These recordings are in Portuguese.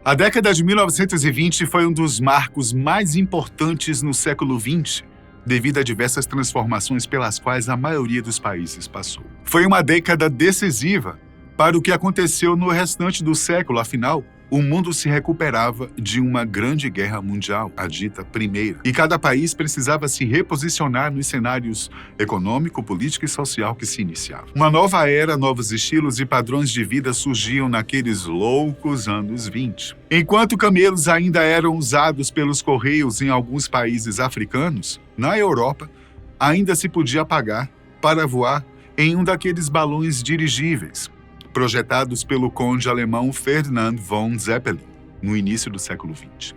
A década de 1920 foi um dos marcos mais importantes no século XX, devido a diversas transformações pelas quais a maioria dos países passou. Foi uma década decisiva para o que aconteceu no restante do século, afinal, o mundo se recuperava de uma grande guerra mundial, a dita Primeira, e cada país precisava se reposicionar nos cenários econômico, político e social que se iniciavam. Uma nova era, novos estilos e padrões de vida surgiam naqueles loucos anos 20. Enquanto camelos ainda eram usados pelos correios em alguns países africanos, na Europa, ainda se podia pagar para voar em um daqueles balões dirigíveis, projetados pelo conde alemão Ferdinand von Zeppelin, no início do século XX.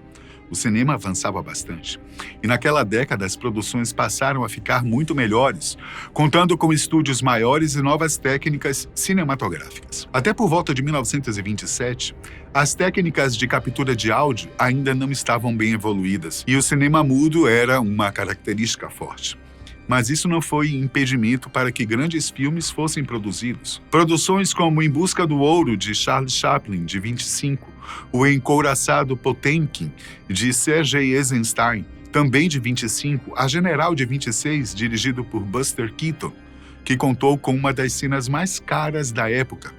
O cinema avançava bastante, e naquela década as produções passaram a ficar muito melhores, contando com estúdios maiores e novas técnicas cinematográficas. Até por volta de 1927, as técnicas de captura de áudio ainda não estavam bem evoluídas, e o cinema mudo era uma característica forte. Mas isso não foi impedimento para que grandes filmes fossem produzidos. Produções como Em Busca do Ouro, de Charles Chaplin, de 25, O Encouraçado Potemkin, de Sergei Eisenstein, também de 25, A General, de 26, dirigido por Buster Keaton, que contou com uma das cenas mais caras da época,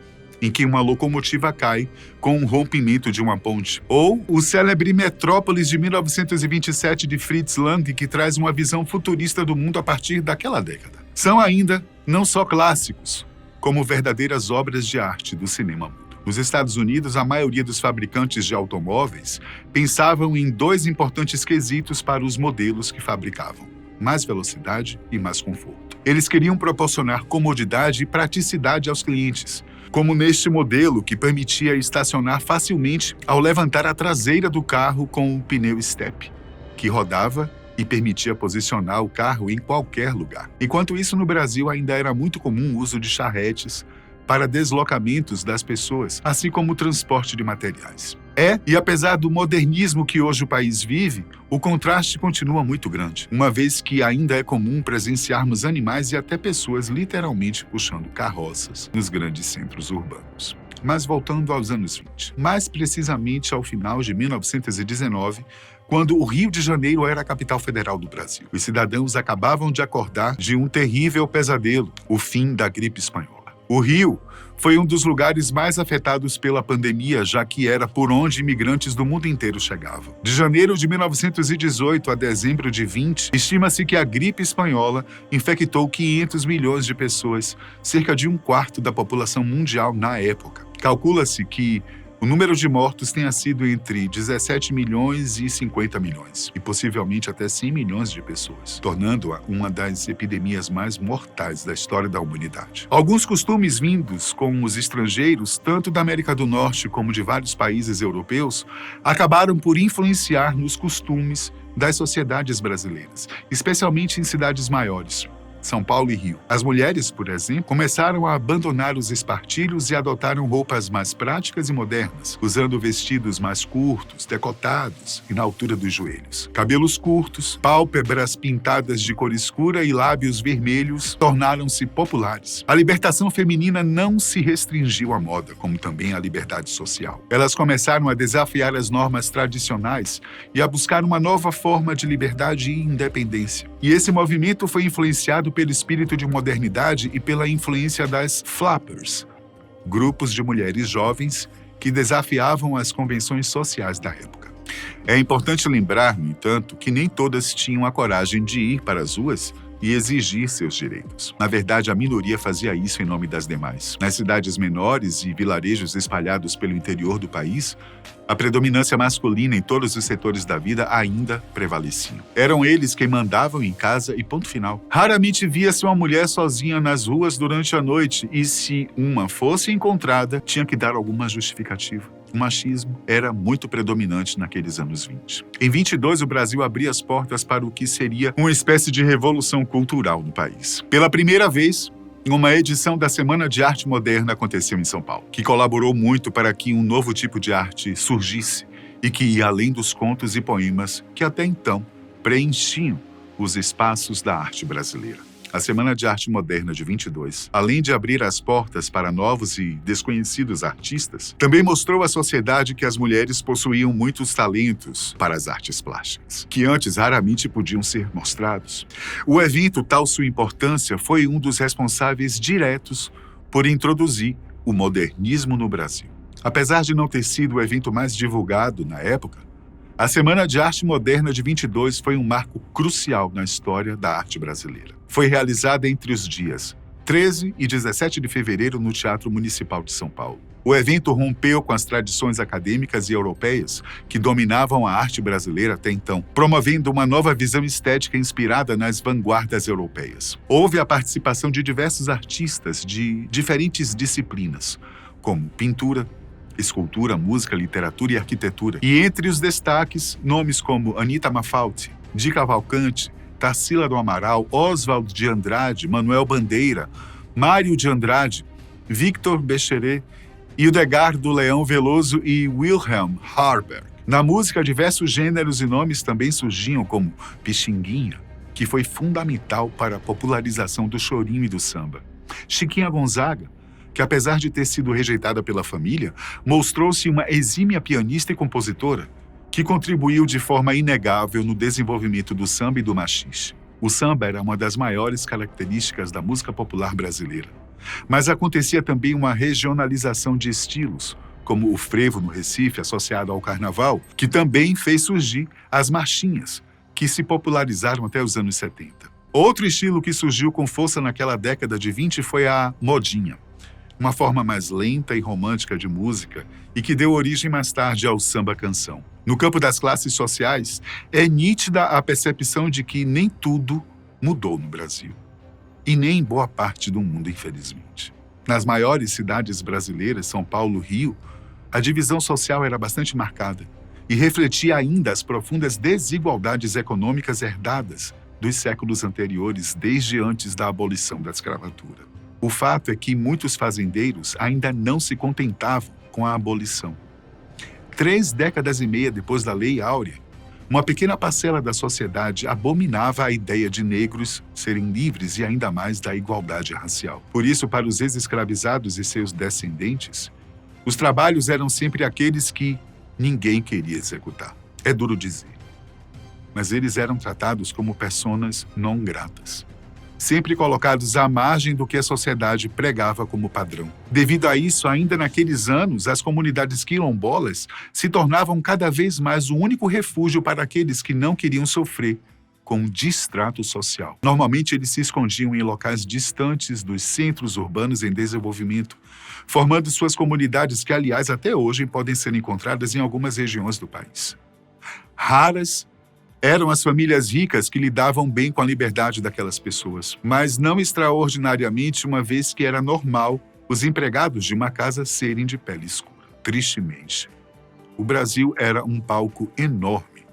em que uma locomotiva cai com um rompimento de uma ponte. Ou o célebre Metrópolis de 1927 de Fritz Lang, que traz uma visão futurista do mundo a partir daquela década. São ainda não só clássicos, como verdadeiras obras de arte do cinema mudo. Nos Estados Unidos, a maioria dos fabricantes de automóveis pensavam em dois importantes quesitos para os modelos que fabricavam: mais velocidade e mais conforto. Eles queriam proporcionar comodidade e praticidade aos clientes, como neste modelo que permitia estacionar facilmente ao levantar a traseira do carro com o pneu step, que rodava e permitia posicionar o carro em qualquer lugar. Enquanto isso, no Brasil ainda era muito comum o uso de charretes para deslocamentos das pessoas, assim como o transporte de materiais. E apesar do modernismo que hoje o país vive, o contraste continua muito grande, uma vez que ainda é comum presenciarmos animais e até pessoas literalmente puxando carroças nos grandes centros urbanos. Mas voltando aos anos 20, mais precisamente ao final de 1919, quando o Rio de Janeiro era a capital federal do Brasil. Os cidadãos acabavam de acordar de um terrível pesadelo, o fim da gripe espanhola. O Rio foi um dos lugares mais afetados pela pandemia, já que era por onde imigrantes do mundo inteiro chegavam. De janeiro de 1918 a dezembro de 20, estima-se que a gripe espanhola infectou 500 milhões de pessoas, cerca de um quarto da população mundial na época. Calcula-se que o número de mortos tenha sido entre 17 milhões e 50 milhões, e possivelmente até 100 milhões de pessoas, tornando-a uma das epidemias mais mortais da história da humanidade. Alguns costumes vindos com os estrangeiros, tanto da América do Norte como de vários países europeus, acabaram por influenciar nos costumes das sociedades brasileiras, especialmente em cidades maiores, São Paulo e Rio. As mulheres, por exemplo, começaram a abandonar os espartilhos e adotaram roupas mais práticas e modernas, usando vestidos mais curtos, decotados e na altura dos joelhos. Cabelos curtos, pálpebras pintadas de cor escura e lábios vermelhos tornaram-se populares. A libertação feminina não se restringiu à moda, como também à liberdade social. Elas começaram a desafiar as normas tradicionais e a buscar uma nova forma de liberdade e independência. E esse movimento foi influenciado pelo espírito de modernidade e pela influência das flappers, grupos de mulheres jovens que desafiavam as convenções sociais da época. É importante lembrar, no entanto, que nem todas tinham a coragem de ir para as ruas e exigir seus direitos. Na verdade, a minoria fazia isso em nome das demais. Nas cidades menores e vilarejos espalhados pelo interior do país, a predominância masculina em todos os setores da vida ainda prevalecia. Eram eles quem mandavam em casa e ponto final. Raramente via-se uma mulher sozinha nas ruas durante a noite e, se uma fosse encontrada, tinha que dar alguma justificativa. O machismo era muito predominante naqueles anos 20. Em 22, o Brasil abria as portas para o que seria uma espécie de revolução cultural no país. Pela primeira vez, uma edição da Semana de Arte Moderna aconteceu em São Paulo, que colaborou muito para que um novo tipo de arte surgisse e que ia além dos contos e poemas que até então preenchiam os espaços da arte brasileira. A Semana de Arte Moderna de 22, além de abrir as portas para novos e desconhecidos artistas, também mostrou à sociedade que as mulheres possuíam muitos talentos para as artes plásticas, que antes raramente podiam ser mostrados. O evento, tal sua importância, foi um dos responsáveis diretos por introduzir o modernismo no Brasil. Apesar de não ter sido o evento mais divulgado na época, a Semana de Arte Moderna de 22 foi um marco crucial na história da arte brasileira. Foi realizada entre os dias 13 e 17 de fevereiro no Teatro Municipal de São Paulo. O evento rompeu com as tradições acadêmicas e europeias que dominavam a arte brasileira até então, promovendo uma nova visão estética inspirada nas vanguardas europeias. Houve a participação de diversos artistas de diferentes disciplinas, como pintura, escultura, música, literatura e arquitetura. E entre os destaques, nomes como Anita Mafaldi, Di Cavalcanti, Tarsila do Amaral, Oswald de Andrade, Manuel Bandeira, Mário de Andrade, Victor Becheré, Hildegardo Leão Veloso e Wilhelm Harberg. Na música, diversos gêneros e nomes também surgiam, como Pixinguinha, que foi fundamental para a popularização do chorinho e do samba. Chiquinha Gonzaga, que apesar de ter sido rejeitada pela família, mostrou-se uma exímia pianista e compositora, que contribuiu de forma inegável no desenvolvimento do samba e do maxixe. O samba era uma das maiores características da música popular brasileira. Mas acontecia também uma regionalização de estilos, como o frevo no Recife, associado ao carnaval, que também fez surgir as marchinhas, que se popularizaram até os anos 70. Outro estilo que surgiu com força naquela década de 20 foi a modinha, uma forma mais lenta e romântica de música e que deu origem mais tarde ao samba-canção. No campo das classes sociais, é nítida a percepção de que nem tudo mudou no Brasil. E nem em boa parte do mundo, infelizmente. Nas maiores cidades brasileiras, São Paulo e Rio, a divisão social era bastante marcada e refletia ainda as profundas desigualdades econômicas herdadas dos séculos anteriores, desde antes da abolição da escravatura. O fato é que muitos fazendeiros ainda não se contentavam com a abolição. 3 décadas e meia depois da Lei Áurea, uma pequena parcela da sociedade abominava a ideia de negros serem livres e ainda mais da igualdade racial. Por isso, para os ex-escravizados e seus descendentes, os trabalhos eram sempre aqueles que ninguém queria executar. É duro dizer. Mas eles eram tratados como personas não gratas, sempre colocados à margem do que a sociedade pregava como padrão. Devido a isso, ainda naqueles anos, as comunidades quilombolas se tornavam cada vez mais o único refúgio para aqueles que não queriam sofrer com o distrato social. Normalmente, eles se escondiam em locais distantes dos centros urbanos em desenvolvimento, formando suas comunidades que, aliás, até hoje podem ser encontradas em algumas regiões do país. Raras eram as famílias ricas que lidavam bem com a liberdade daquelas pessoas, mas não extraordinariamente, uma vez que era normal os empregados de uma casa serem de pele escura. Tristemente, o Brasil era um palco enorme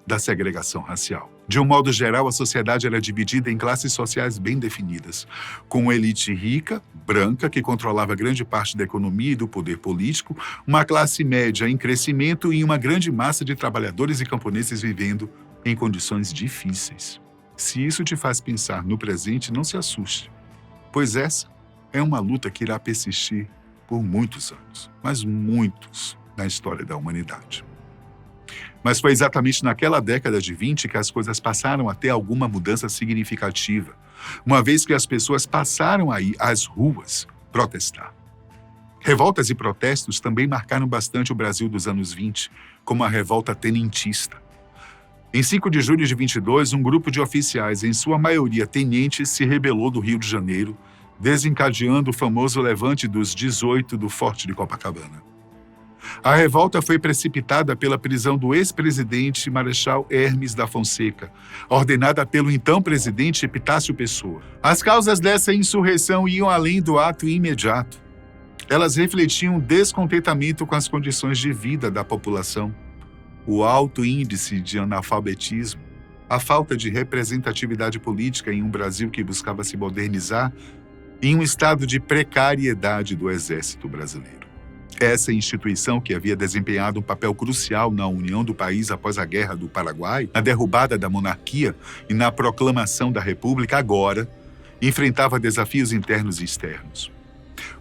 da segregação racial. De um modo geral, a sociedade era dividida em classes sociais bem definidas, com uma elite rica, branca, que controlava grande parte da economia e do poder político, uma classe média em crescimento e uma grande massa de trabalhadores e camponeses vivendo em condições difíceis. Se isso te faz pensar no presente, não se assuste, pois essa é uma luta que irá persistir por muitos anos, mas muitos na história da humanidade. Mas foi exatamente naquela década de 20 que as coisas passaram a ter alguma mudança significativa, uma vez que as pessoas passaram a ir às ruas protestar. Revoltas e protestos também marcaram bastante o Brasil dos anos 20, como a revolta tenentista. Em 5 de julho de 22, um grupo de oficiais, em sua maioria tenentes, se rebelou do Rio de Janeiro, desencadeando o famoso levante dos 18 do Forte de Copacabana. A revolta foi precipitada pela prisão do ex-presidente Marechal Hermes da Fonseca, ordenada pelo então presidente Epitácio Pessoa. As causas dessa insurreição iam além do ato imediato. Elas refletiam descontentamento com as condições de vida da população, o alto índice de analfabetismo, a falta de representatividade política em um Brasil que buscava se modernizar e um estado de precariedade do Exército Brasileiro. Essa instituição, que havia desempenhado um papel crucial na união do país após a Guerra do Paraguai, na derrubada da monarquia e na proclamação da República, agora enfrentava desafios internos e externos.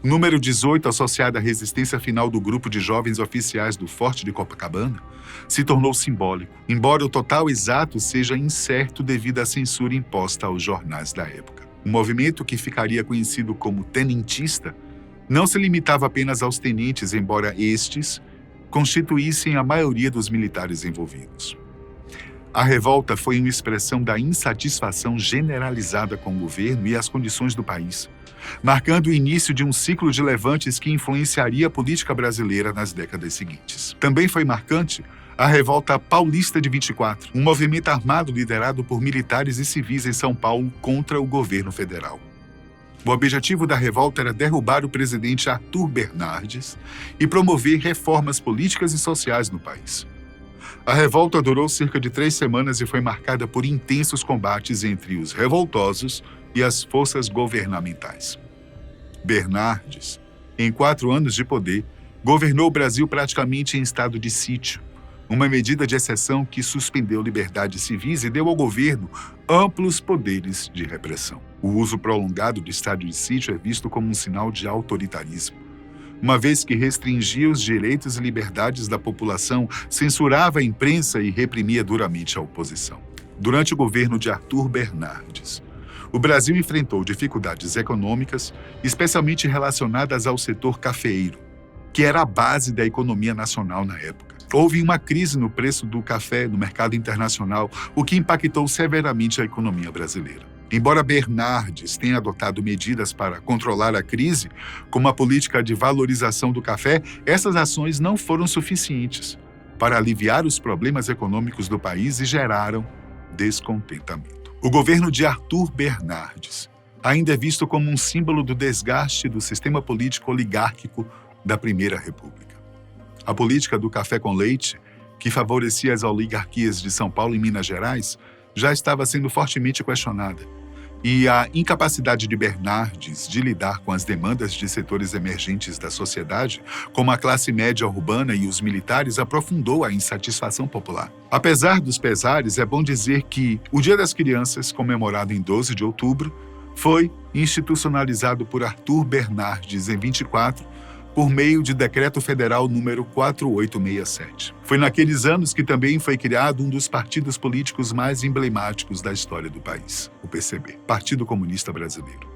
O número 18, associado à resistência final do grupo de jovens oficiais do Forte de Copacabana, se tornou simbólico, embora o total exato seja incerto devido à censura imposta aos jornais da época. O movimento, que ficaria conhecido como tenentista, não se limitava apenas aos tenentes, embora estes constituíssem a maioria dos militares envolvidos. A revolta foi uma expressão da insatisfação generalizada com o governo e as condições do país, marcando o início de um ciclo de levantes que influenciaria a política brasileira nas décadas seguintes. Também foi marcante a Revolta Paulista de 24, um movimento armado liderado por militares e civis em São Paulo contra o governo federal. O objetivo da revolta era derrubar o presidente Arthur Bernardes e promover reformas políticas e sociais no país. A revolta durou cerca de 3 semanas e foi marcada por intensos combates entre os revoltosos e as forças governamentais. Bernardes, em 4 anos de poder, governou o Brasil praticamente em estado de sítio, uma medida de exceção que suspendeu liberdades civis e deu ao governo amplos poderes de repressão. O uso prolongado do estado de sítio é visto como um sinal de autoritarismo, uma vez que restringia os direitos e liberdades da população, censurava a imprensa e reprimia duramente a oposição. Durante o governo de Arthur Bernardes, o Brasil enfrentou dificuldades econômicas, especialmente relacionadas ao setor cafeeiro, que era a base da economia nacional na época. Houve uma crise no preço do café no mercado internacional, o que impactou severamente a economia brasileira. Embora Bernardes tenha adotado medidas para controlar a crise, como a política de valorização do café, essas ações não foram suficientes para aliviar os problemas econômicos do país e geraram descontentamento. O governo de Arthur Bernardes ainda é visto como um símbolo do desgaste do sistema político oligárquico da Primeira República. A política do café com leite, que favorecia as oligarquias de São Paulo e Minas Gerais, já estava sendo fortemente questionada, e a incapacidade de Bernardes de lidar com as demandas de setores emergentes da sociedade, como a classe média urbana e os militares, aprofundou a insatisfação popular. Apesar dos pesares, é bom dizer que o Dia das Crianças, comemorado em 12 de outubro, foi institucionalizado por Arthur Bernardes em 24, por meio de Decreto Federal número 4867. Foi naqueles anos que também foi criado um dos partidos políticos mais emblemáticos da história do país, o PCB, Partido Comunista Brasileiro.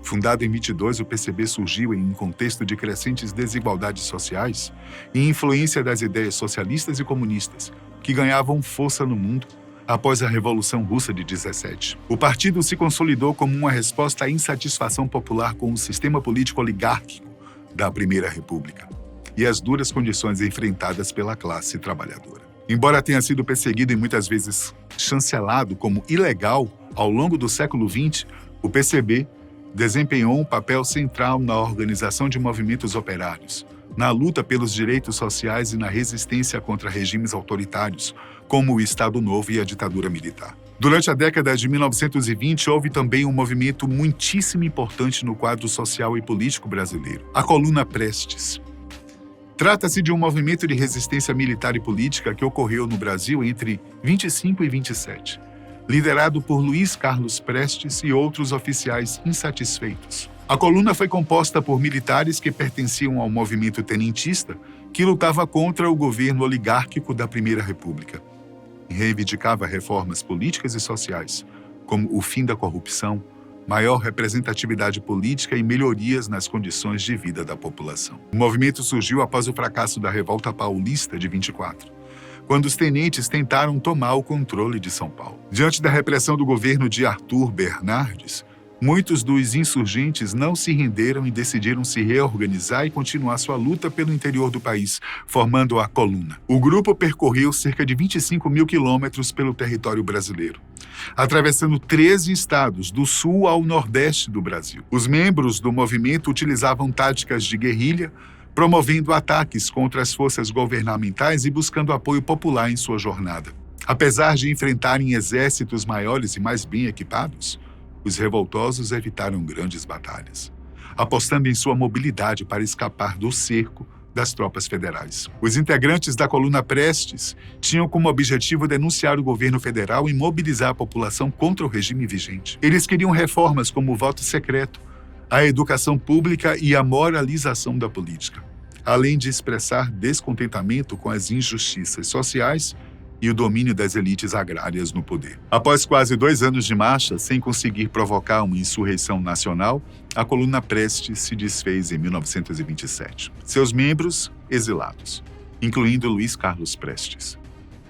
Fundado em 22, o PCB surgiu em um contexto de crescentes desigualdades sociais e influência das ideias socialistas e comunistas, que ganhavam força no mundo após a Revolução Russa de 17. O partido se consolidou como uma resposta à insatisfação popular com o sistema político oligárquico da Primeira República e as duras condições enfrentadas pela classe trabalhadora. Embora tenha sido perseguido e muitas vezes chancelado como ilegal ao longo do século XX, o PCB desempenhou um papel central na organização de movimentos operários, na luta pelos direitos sociais e na resistência contra regimes autoritários, como o Estado Novo e a ditadura militar. Durante a década de 1920, houve também um movimento muitíssimo importante no quadro social e político brasileiro, a Coluna Prestes. Trata-se de um movimento de resistência militar e política que ocorreu no Brasil entre 25 e 27, liderado por Luiz Carlos Prestes e outros oficiais insatisfeitos. A coluna foi composta por militares que pertenciam ao movimento tenentista, que lutava contra o governo oligárquico da Primeira República e reivindicava reformas políticas e sociais, como o fim da corrupção, maior representatividade política e melhorias nas condições de vida da população. O movimento surgiu após o fracasso da Revolta Paulista de 24, quando os tenentes tentaram tomar o controle de São Paulo. Diante da repressão do governo de Arthur Bernardes, muitos dos insurgentes não se renderam e decidiram se reorganizar e continuar sua luta pelo interior do país, formando a Coluna. O grupo percorreu cerca de 25 mil quilômetros pelo território brasileiro, atravessando 13 estados, do sul ao nordeste do Brasil. Os membros do movimento utilizavam táticas de guerrilha, promovendo ataques contra as forças governamentais e buscando apoio popular em sua jornada. Apesar de enfrentarem exércitos maiores e mais bem equipados, os revoltosos evitaram grandes batalhas, apostando em sua mobilidade para escapar do cerco das tropas federais. Os integrantes da coluna Prestes tinham como objetivo denunciar o governo federal e mobilizar a população contra o regime vigente. Eles queriam reformas como o voto secreto, a educação pública e a moralização da política, além de expressar descontentamento com as injustiças sociais e o domínio das elites agrárias no poder. Após quase 2 anos de marcha, sem conseguir provocar uma insurreição nacional, a coluna Prestes se desfez em 1927. Seus membros, exilados, incluindo Luiz Carlos Prestes,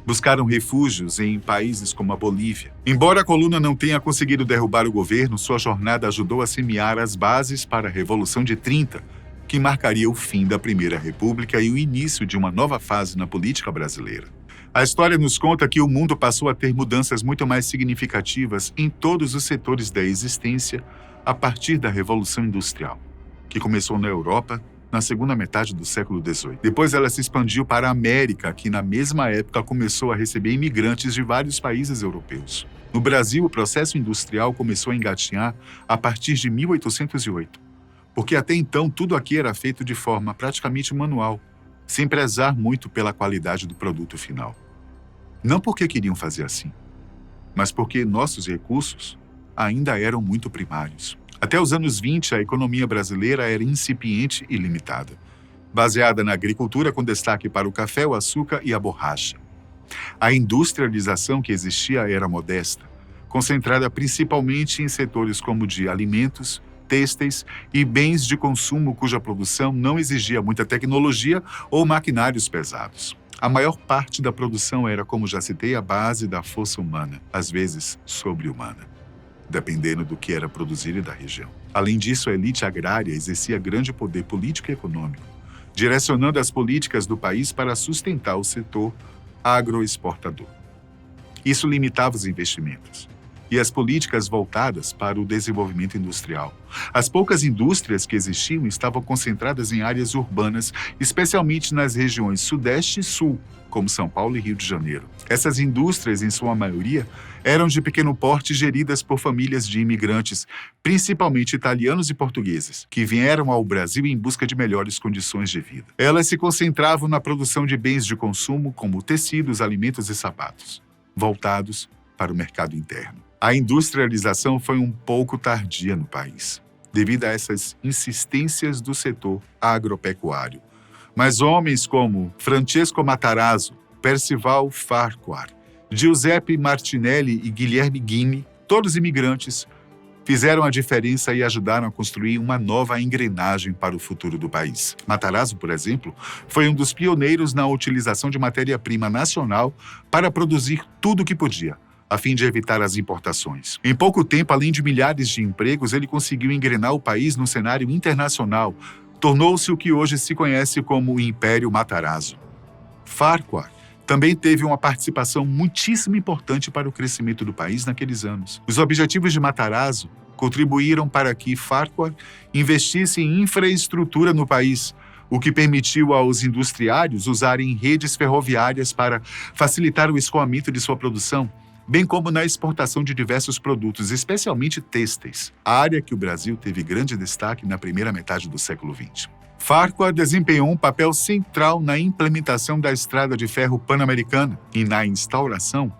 buscaram refúgios em países como a Bolívia. Embora a coluna não tenha conseguido derrubar o governo, sua jornada ajudou a semear as bases para a Revolução de 30, que marcaria o fim da Primeira República e o início de uma nova fase na política brasileira. A história nos conta que o mundo passou a ter mudanças muito mais significativas em todos os setores da existência a partir da Revolução Industrial, que começou na Europa na segunda metade do século XVIII. Depois ela se expandiu para a América, que na mesma época começou a receber imigrantes de vários países europeus. No Brasil, o processo industrial começou a engatinhar a partir de 1808, porque até então tudo aqui era feito de forma praticamente manual, sem prezar muito pela qualidade do produto final. Não porque queriam fazer assim, mas porque nossos recursos ainda eram muito primários. Até os anos 20, a economia brasileira era incipiente e limitada, baseada na agricultura com destaque para o café, o açúcar e a borracha. A industrialização que existia era modesta, concentrada principalmente em setores como de alimentos, têxteis e bens de consumo cuja produção não exigia muita tecnologia ou maquinários pesados. A maior parte da produção era, como já citei, a base da força humana, às vezes sobre-humana, dependendo do que era produzido e da região. Além disso, a elite agrária exercia grande poder político e econômico, direcionando as políticas do país para sustentar o setor agroexportador. Isso limitava os investimentos e as políticas voltadas para o desenvolvimento industrial. As poucas indústrias que existiam estavam concentradas em áreas urbanas, especialmente nas regiões Sudeste e Sul, como São Paulo e Rio de Janeiro. Essas indústrias, em sua maioria, eram de pequeno porte e geridas por famílias de imigrantes, principalmente italianos e portugueses, que vieram ao Brasil em busca de melhores condições de vida. Elas se concentravam na produção de bens de consumo, como tecidos, alimentos e sapatos, voltados para o mercado interno. A industrialização foi um pouco tardia no país, devido a essas insistências do setor agropecuário. Mas homens como Francesco Matarazzo, Percival Farquhar, Giuseppe Martinelli e Guilherme Ghini, todos imigrantes, fizeram a diferença e ajudaram a construir uma nova engrenagem para o futuro do país. Matarazzo, por exemplo, foi um dos pioneiros na utilização de matéria-prima nacional para produzir tudo o que podia, a fim de evitar as importações. Em pouco tempo, além de milhares de empregos, ele conseguiu engrenar o país no cenário internacional. Tornou-se o que hoje se conhece como o Império Matarazzo. Farquhar também teve uma participação muitíssimo importante para o crescimento do país naqueles anos. Os objetivos de Matarazzo contribuíram para que Farquhar investisse em infraestrutura no país, o que permitiu aos industriários usarem redes ferroviárias para facilitar o escoamento de sua produção, bem como na exportação de diversos produtos, especialmente têxteis, área que o Brasil teve grande destaque na primeira metade do século XX. Farquhar desempenhou um papel central na implementação da Estrada de Ferro Pan-Americana e na instauração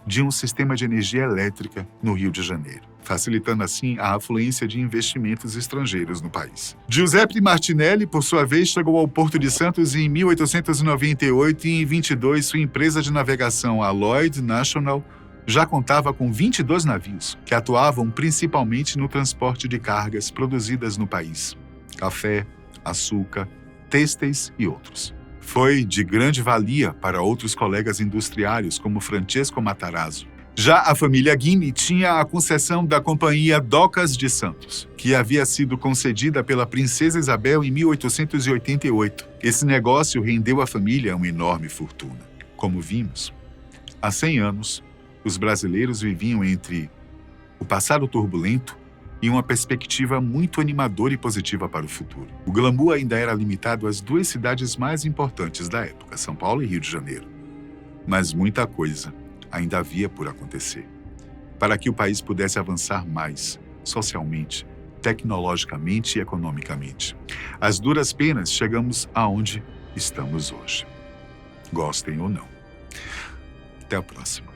de um sistema de energia elétrica no Rio de Janeiro, facilitando assim a afluência de investimentos estrangeiros no país. Giuseppe Martinelli, por sua vez, chegou ao Porto de Santos em 1898 e em 22 sua empresa de navegação, a Lloyd National, já contava com 22 navios, que atuavam principalmente no transporte de cargas produzidas no país: café, açúcar, têxteis e outros. Foi de grande valia para outros colegas industriários, como Francesco Matarazzo. Já a família Ghini tinha a concessão da Companhia Docas de Santos, que havia sido concedida pela Princesa Isabel em 1888. Esse negócio rendeu à família uma enorme fortuna. Como vimos, há 100 anos, os brasileiros viviam entre o passado turbulento e uma perspectiva muito animadora e positiva para o futuro. O glamour ainda era limitado às 2 cidades mais importantes da época, São Paulo e Rio de Janeiro. Mas muita coisa ainda havia por acontecer, para que o país pudesse avançar mais, socialmente, tecnologicamente e economicamente. Às duras penas, chegamos aonde estamos hoje. Gostem ou não. Até a próxima.